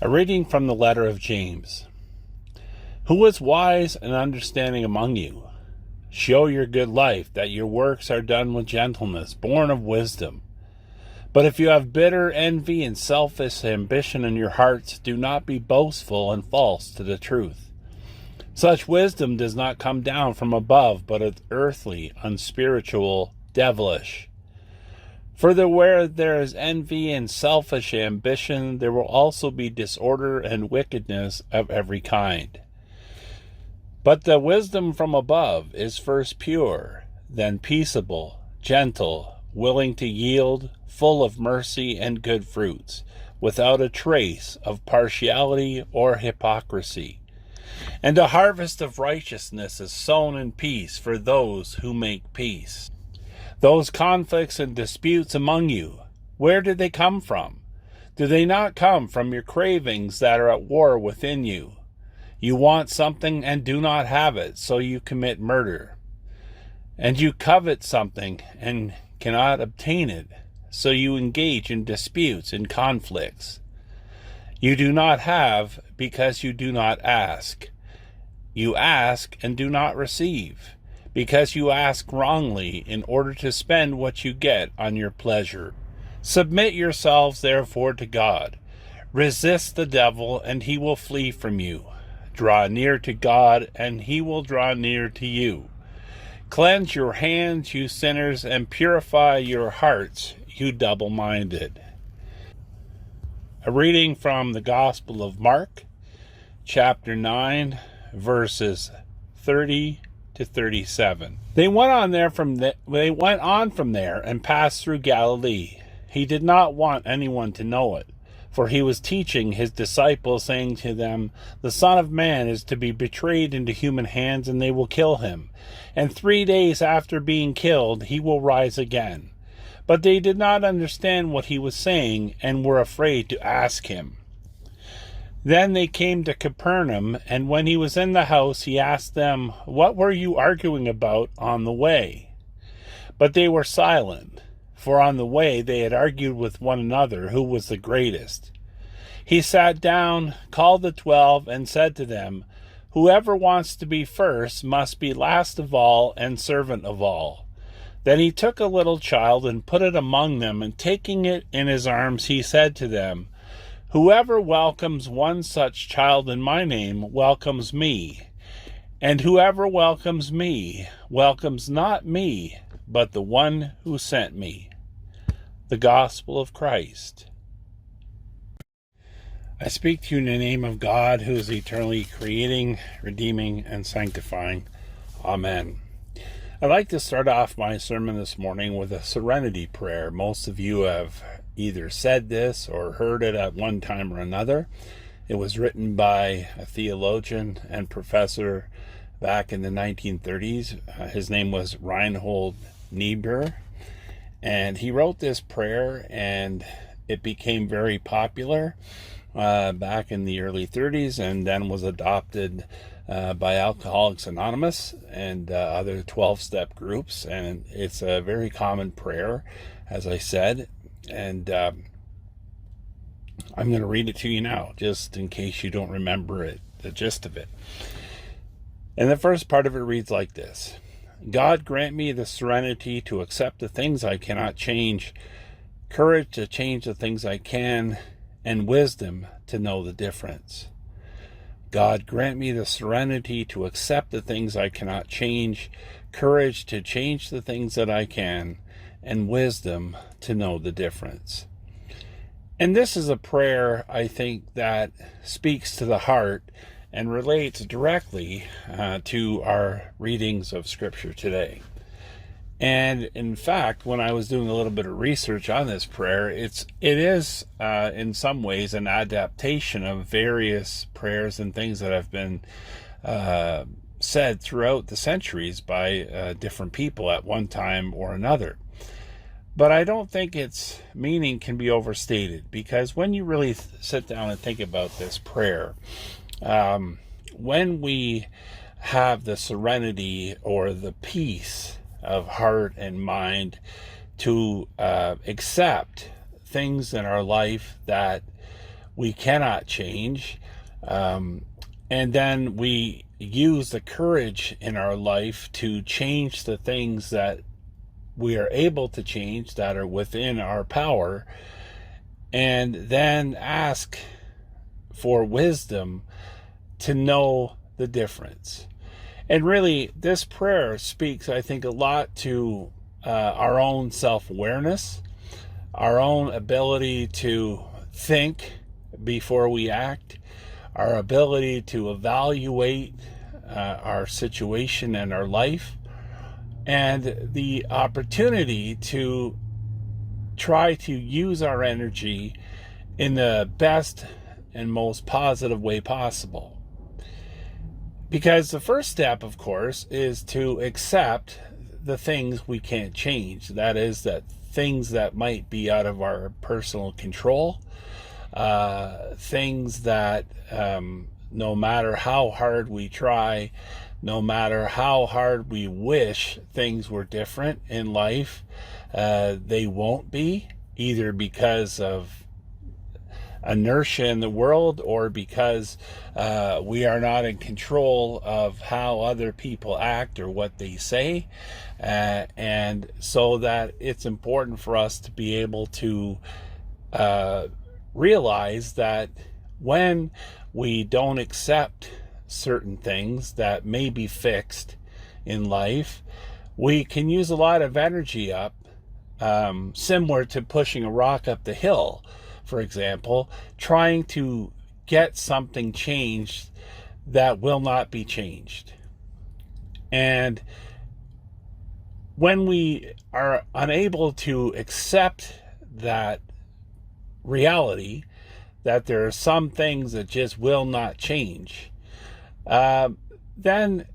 A reading from the letter of James. Who is wise and understanding among you? Show your good life, that your works are done with gentleness, born of wisdom. But if you have bitter envy and selfish ambition in your hearts, do not be boastful and false to the truth. Such wisdom does not come down from above, but is earthly, unspiritual, devilish. Further, where there is envy and selfish ambition, there will also be disorder and wickedness of every kind. But the wisdom from above is first pure, then peaceable, gentle, willing to yield, full of mercy and good fruits, without a trace of partiality or hypocrisy. And a harvest of righteousness is sown in peace for those who make peace. Those conflicts and disputes among you, where did they come from? Do they not come from your cravings that are at war within you? You want something and do not have it, so you commit murder. And you covet something and cannot obtain it, so you engage in disputes and conflicts. You do not have because you do not ask. You ask and do not receive, because you ask wrongly in order to spend what you get on your pleasure. Submit yourselves therefore to God. Resist the devil, and he will flee from you. Draw near to God, and he will draw near to you. Cleanse your hands, you sinners, and purify your hearts, you double-minded. A reading from the Gospel of Mark, chapter 9, verses 30 to 37. They went on from there and passed through Galilee. He did not want anyone to know it, for he was teaching his disciples, saying to them, "The Son of Man is to be betrayed into human hands, and they will kill him. And 3 days after being killed, he will rise again." But they did not understand what he was saying, and were afraid to ask him. Then they came to Capernaum, and when he was in the house, he asked them, "What were you arguing about on the way?" But they were silent, for on the way they had argued with one another who was the greatest. He sat down, called the 12, and said to them, "Whoever wants to be first must be last of all and servant of all." Then he took a little child and put it among them, and taking it in his arms, he said to them, "Whoever welcomes one such child in my name welcomes me, and whoever welcomes me welcomes not me, but the one who sent me." The Gospel of Christ. I speak to you in the name of God, who is eternally creating, redeeming, and sanctifying. Amen. I'd like to start off my sermon this morning with a serenity prayer. Most of you have either said this or heard it at one time or another. It was written by a theologian and professor back in the 1930s. His name was Reinhold Niebuhr, and he wrote this prayer, and it became very popular back in the early 30s, and then was adopted by Alcoholics Anonymous and other 12-step groups. And it's a very common prayer, as I said, and I'm going to read it to you now, just in case you don't remember it, the gist of it. And the first part of it reads like this: God, grant me the serenity to accept the things I cannot change, courage to change the things I can, and wisdom to know the difference. God, grant me the serenity to accept the things I cannot change, courage to change the things that I can, and wisdom to know the difference. And this is a prayer, I think, that speaks to the heart and relates directly to our readings of Scripture today. And in fact, when I was doing a little bit of research on this prayer, it is in some ways an adaptation of various prayers and things that have been said throughout the centuries by different people at one time or another. But I don't think its meaning can be overstated, because when you really sit down and think about this prayer, when we have the serenity or the peace of heart and mind to accept things in our life that we cannot change. And then we use the courage in our life to change the things that we are able to change that are within our power, and then ask for wisdom to know the difference. And really, this prayer speaks, I think, a lot to our own self-awareness, our own ability to think before we act, our ability to evaluate our situation and our life, and the opportunity to try to use our energy in the best and most positive way possible. Because the first step, of course, is to accept the things we can't change. That is, that things that might be out of our personal control, things that no matter how hard we try, no matter how hard we wish things were different in life, they won't be, either because of inertia in the world or because we are not in control of how other people act or what they say. And so that it's important for us to be able to realize that when we don't accept certain things that may be fixed in life, we can use a lot of energy up, similar to pushing a rock up the hill, for example, trying to get something changed that will not be changed. And when we are unable to accept that reality, that there are some things that just will not change, then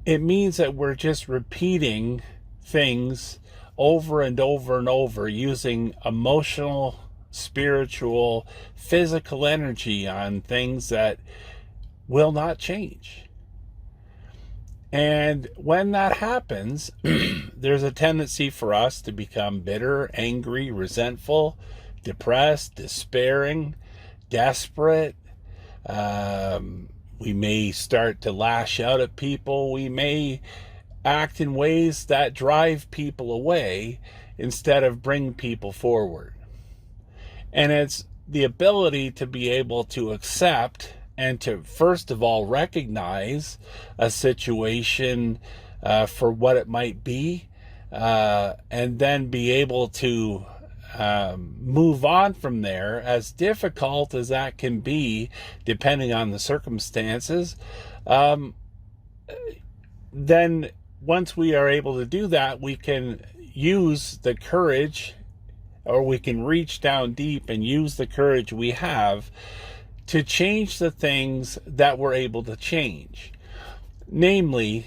it means that we're just repeating things over and over and over, using emotional, spiritual, physical energy on things that will not change. And when that happens, there's a tendency for us to become bitter, angry, resentful, depressed, despairing, desperate. We may start to lash out at people. We may act in ways that drive people away instead of bring people forward. And it's the ability to be able to accept and to, first of all, recognize a situation for what it might be, and then be able to move on from there, as difficult as that can be, depending on the circumstances. Then once we are able to do that, we can use the courage, or we can reach down deep and use the courage we have to change the things that we're able to change, namely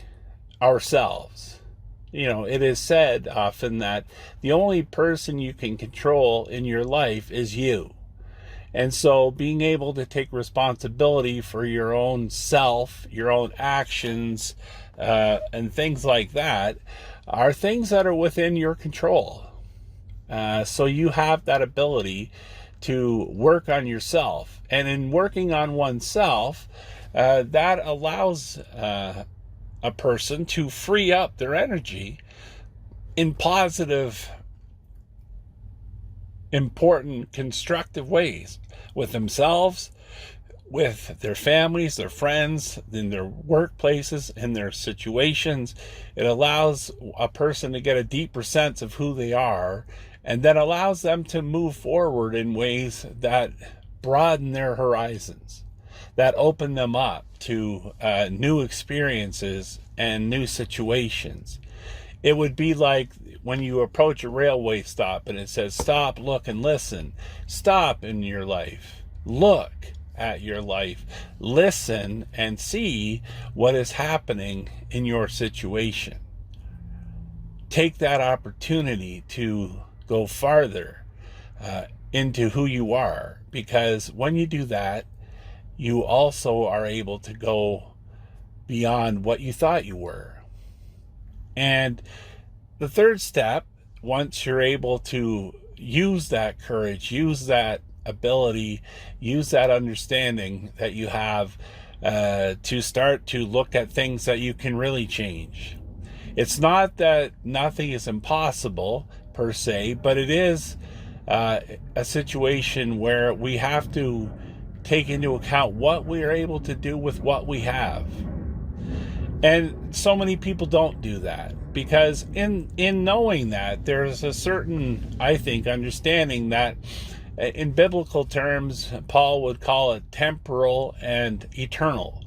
ourselves. You know, it is said often that the only person you can control in your life is you. And so being able to take responsibility for your own self, your own actions, and things like that are things that are within your control. So you have that ability to work on yourself. And in working on oneself, that allows a person to free up their energy in positive, important, constructive ways with themselves, with their families, their friends, in their workplaces, in their situations. It allows a person to get a deeper sense of who they are, and then allows them to move forward in ways that broaden their horizons, that open them up to new experiences and new situations. It would be like when you approach a railway stop and it says, stop, look, and listen. Stop in your life. Look at your life. Listen and see what is happening in your situation. Take that opportunity to go farther into who you are, because when you do that, you also are able to go beyond what you thought you were. And the third step, once you're able to use that courage, use that ability, use that understanding that you have to start to look at things that you can really change. It's not that nothing is impossible per se, but it is a situation where we have to take into account what we are able to do with what we have. And so many people don't do that, because in knowing that, there's a certain, I think, understanding that in biblical terms, Paul would call it temporal and eternal.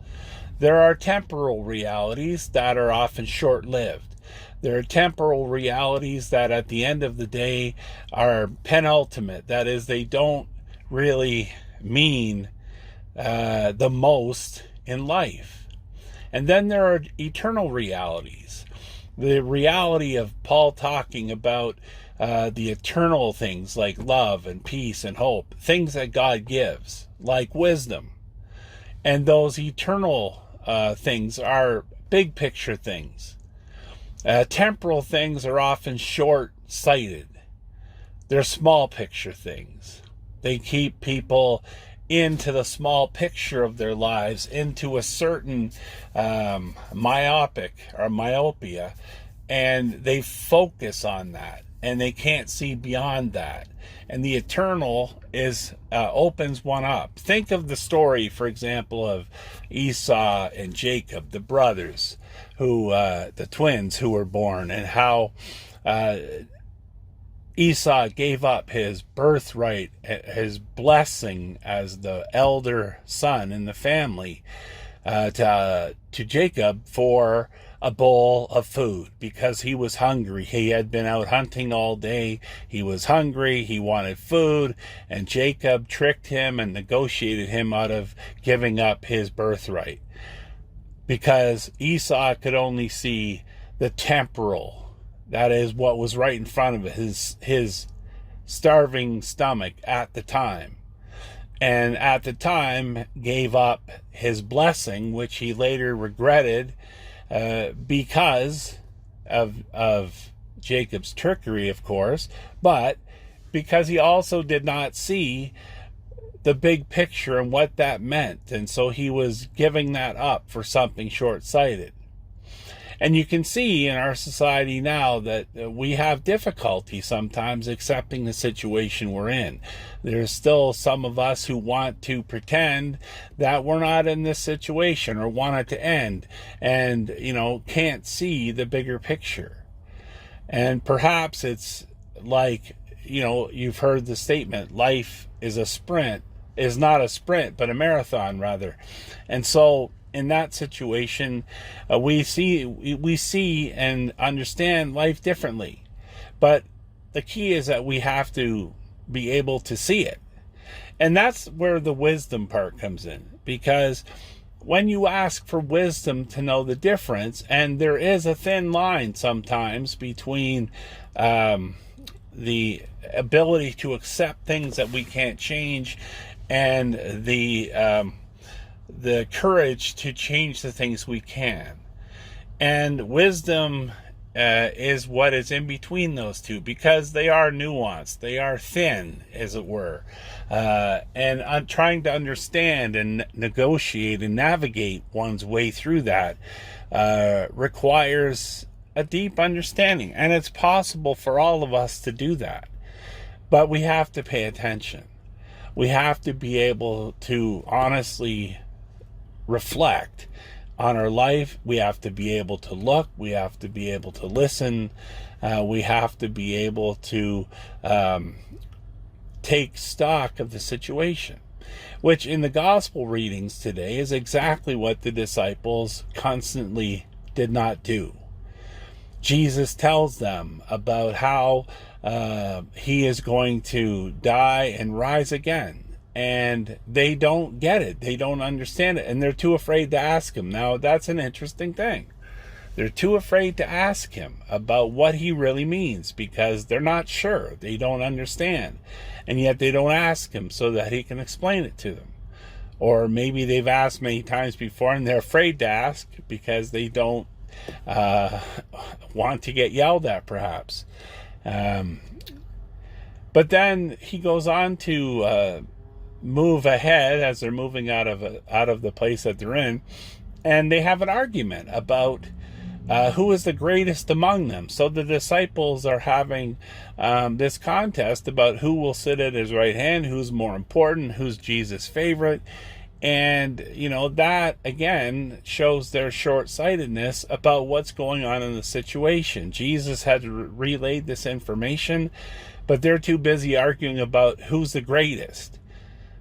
There are temporal realities that are often short-lived. There are temporal realities that at the end of the day are penultimate. That is, they don't really mean the most in life. And then there are eternal realities. The reality of Paul talking about the eternal things like love and peace and hope, things that God gives, like wisdom. And those eternal things are big picture things. Temporal things are often short-sighted. They're small picture things. They keep people into the small picture of their lives, into a certain myopia, and they focus on that, and they can't see beyond that. And the eternal opens one up. Think of the story, for example, of Esau and Jacob, the brothers, the twins who were born, and how Esau gave up his birthright, his blessing as the elder son in the family, to Jacob for a bowl of food, because he was hungry. He had been out hunting all day. He was hungry. He wanted food, and Jacob tricked him and negotiated him out of giving up his birthright, because Esau could only see the temporal. That is what was right in front of his starving stomach at the time. And at the time gave up his blessing, which he later regretted because of Jacob's trickery, of course, but because he also did not see the big picture and what that meant. And so he was giving that up for something short-sighted. And you can see in our society now that we have difficulty sometimes accepting the situation we're in. There's still some of us who want to pretend that we're not in this situation or want it to end, and, can't see the bigger picture. And perhaps it's like, you've heard the statement, life is not a sprint, but a marathon rather. And so in that situation, we see and understand life differently. But the key is that we have to be able to see it. And that's where the wisdom part comes in. Because when you ask for wisdom to know the difference, and there is a thin line sometimes between the ability to accept things that we can't change and the courage to change the things we can. And wisdom is what is in between those two, because they are nuanced, they are thin, as it were. And trying to understand and negotiate and navigate one's way through that requires a deep understanding. And it's possible for all of us to do that. But we have to pay attention. We have to be able to honestly reflect on our life. We have to be able to look. We have to be able to listen. We have to be able to take stock of the situation, which in the gospel readings today is exactly what the disciples constantly did not do. Jesus tells them about how he is going to die and rise again. And they don't get it. They don't understand it. And they're too afraid to ask him. Now, that's an interesting thing. They're too afraid to ask him about what he really means, because they're not sure. They don't understand. And yet they don't ask him so that he can explain it to them. Or maybe they've asked many times before and they're afraid to ask because they don't want to get yelled at, perhaps. But then he goes on to move ahead as they're moving out of the place that they're in, and they have an argument about who is the greatest among them. So the disciples are having this contest about who will sit at his right hand, who's more important, who's Jesus' favorite. And, that again shows their short-sightedness about what's going on in the situation. Jesus had relayed this information, but they're too busy arguing about who's the greatest.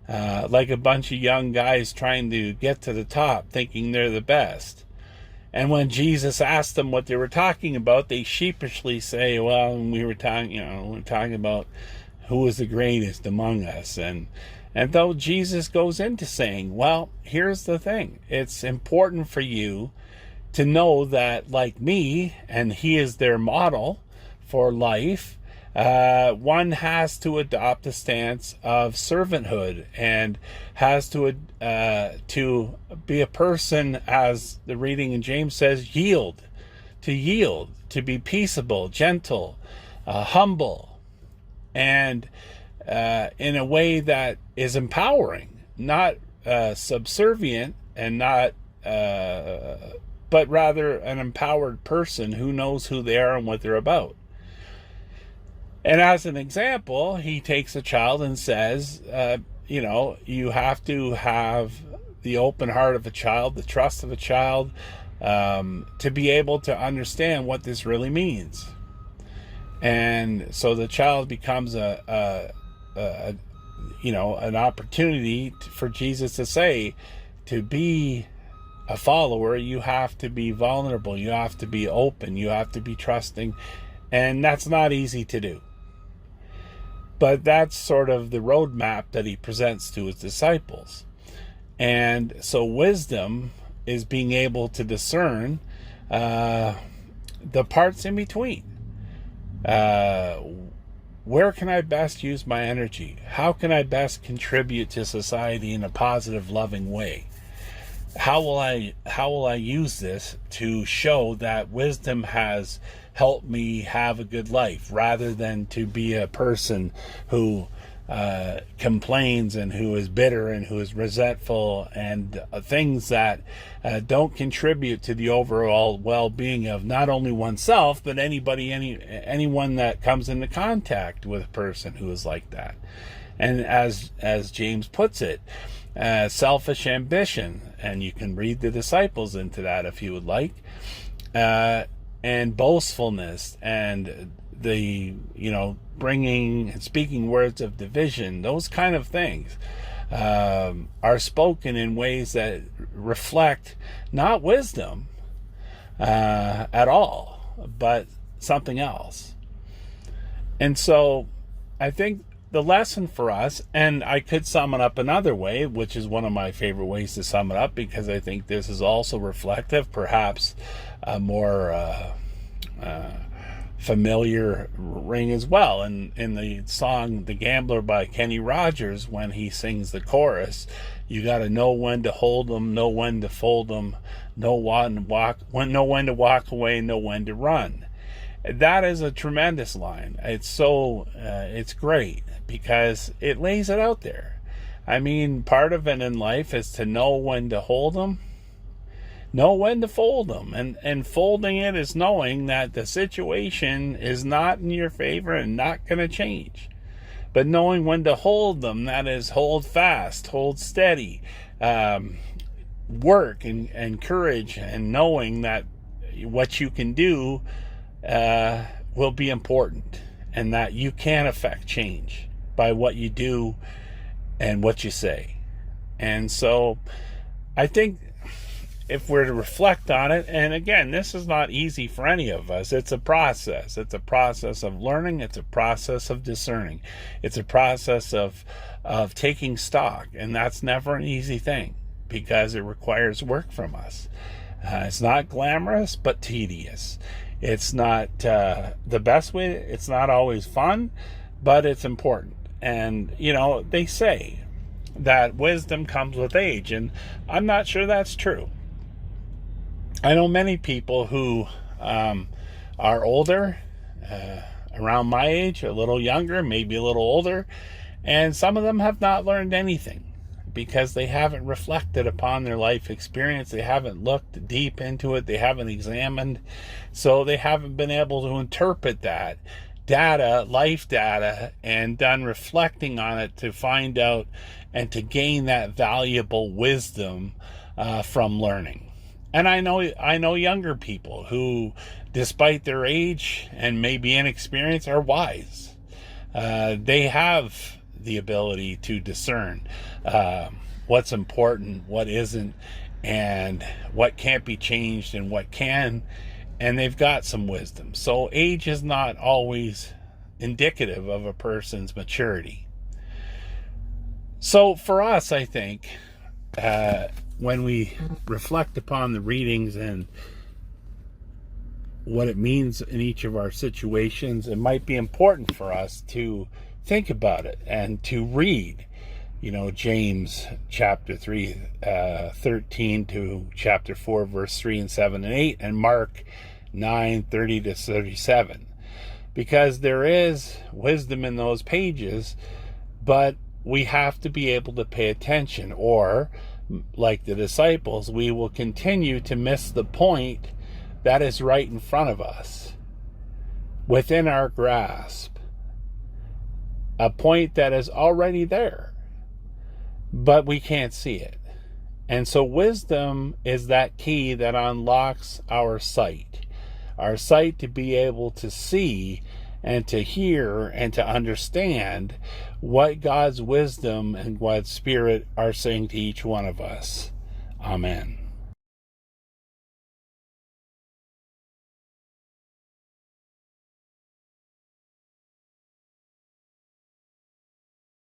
Like a bunch of young guys trying to get to the top, thinking they're the best. And when Jesus asked them what they were talking about, they sheepishly say, well, we're talking about who was the greatest among us. And though Jesus goes into saying, well, here's the thing. It's important for you to know that, like me, and he is their model for life, one has to adopt a stance of servanthood and has to be a person, as the reading in James says, yield, to be peaceable, gentle, humble, and in a way that is empowering, not subservient, and not, but rather an empowered person who knows who they are and what they're about. And as an example, he takes a child and says, you have to have the open heart of a child, the trust of a child, to be able to understand what this really means. And so the child becomes an opportunity for Jesus to say, to be a follower, you have to be vulnerable, you have to be open, you have to be trusting, and that's not easy to do. But that's sort of the roadmap that he presents to his disciples. And so wisdom is being able to discern the parts in between. Where can I best use my energy? How can I best contribute to society in a positive, loving way? How will I use this to show that wisdom has helped me have a good life, rather than to be a person who complains and who is bitter and who is resentful and things that don't contribute to the overall well-being of not only oneself but anyone that comes into contact with a person who is like that. And as James puts it, selfish ambition, and you can read the disciples into that if you would like, and boastfulness, and the bringing and speaking words of division, those kind of things are spoken in ways that reflect not wisdom at all, but something else. And so I think the lesson for us, and I could sum it up another way, which is one of my favorite ways to sum it up, because I think this is also reflective, perhaps a more familiar ring as well. And in the song The Gambler by Kenny Rogers, when he sings the chorus, you got to know when to hold them, know when to fold them, know when to walk away, know when to run. That is a tremendous line. It's so it's great because it lays it out there. I mean, part of it in life is to know when to hold them, know when to fold them. And folding it is knowing that the situation is not in your favor and not going to change. But knowing when to hold them, that is, hold fast, hold steady, work and courage, and knowing that what you can do will be important, and that you can affect change by what you do and what you say. And so I think if we're to reflect on it, and again, this is not easy for any of us. It's a process. It's a process of learning. It's a process of discerning. It's a process of taking stock, and that's never an easy thing because it requires work from us. It's not glamorous, but tedious. It's not the best way. It's not always fun, but it's important. And, they say that wisdom comes with age, and I'm not sure that's true. I know many people who are older, around my age, a little younger, maybe a little older, and some of them have not learned anything because they haven't reflected upon their life experience. They haven't looked deep into it. They haven't examined. So they haven't been able to interpret that data, life data, and done reflecting on it to find out and to gain that valuable wisdom from learning. And I know younger people who, despite their age and maybe inexperience, are wise. They have the ability to discern what's important, what isn't, and what can't be changed and what can. And they've got some wisdom. So age is not always indicative of a person's maturity. So for us, I think, when we reflect upon the readings and what it means in each of our situations, it might be important for us to think about it and to read, James chapter 3, 13 to chapter 4, verse 3 and 7 and 8, and Mark 9, 30 to 37. Because there is wisdom in those pages, but we have to be able to pay attention, or like the disciples, we will continue to miss the point that is right in front of us, within our grasp, a point that is already there, but we can't see it. And so wisdom is that key that unlocks our sight to be able to see and to hear and to understand what God's wisdom and God's Spirit are saying to each one of us. Amen.